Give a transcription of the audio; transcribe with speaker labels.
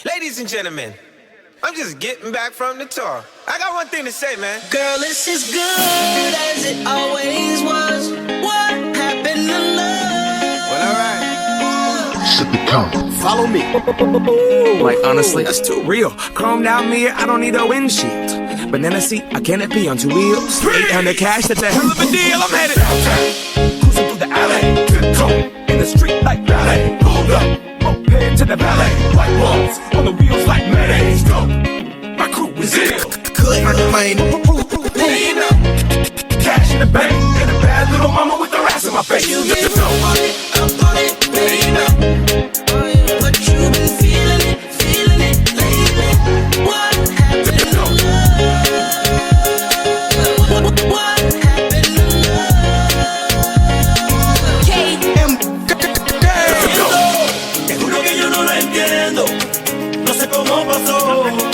Speaker 1: Ladies and gentlemen, I'm just getting back from the tour. I got one thing to say, man.
Speaker 2: Girl, it's as good as it always was. What happened to love?
Speaker 1: Well, alright.
Speaker 3: Sip the cup. Follow me.
Speaker 4: Like, honestly, that's too real. Chrome down mirror, I don't need a windshield. Banana seat, I canopy on 2 wheels. 800 cash, that's a hell of a deal. I'm headed downtown, cruising through the alley. Tiptoe in the street like ballet. Hold up, moped to the ballet. White walls on the wheels like mayonnaise. Go, my crew is ill.
Speaker 2: Good money.
Speaker 4: Paying up, cash in the bank, and a bad little mama with the rats in my face.
Speaker 2: You been on it, up on it, paying up. But you been feeling it lately. What happened to love? What happened to love? KM.
Speaker 4: Te juro que yo no lo entiendo. No sé cómo pasó.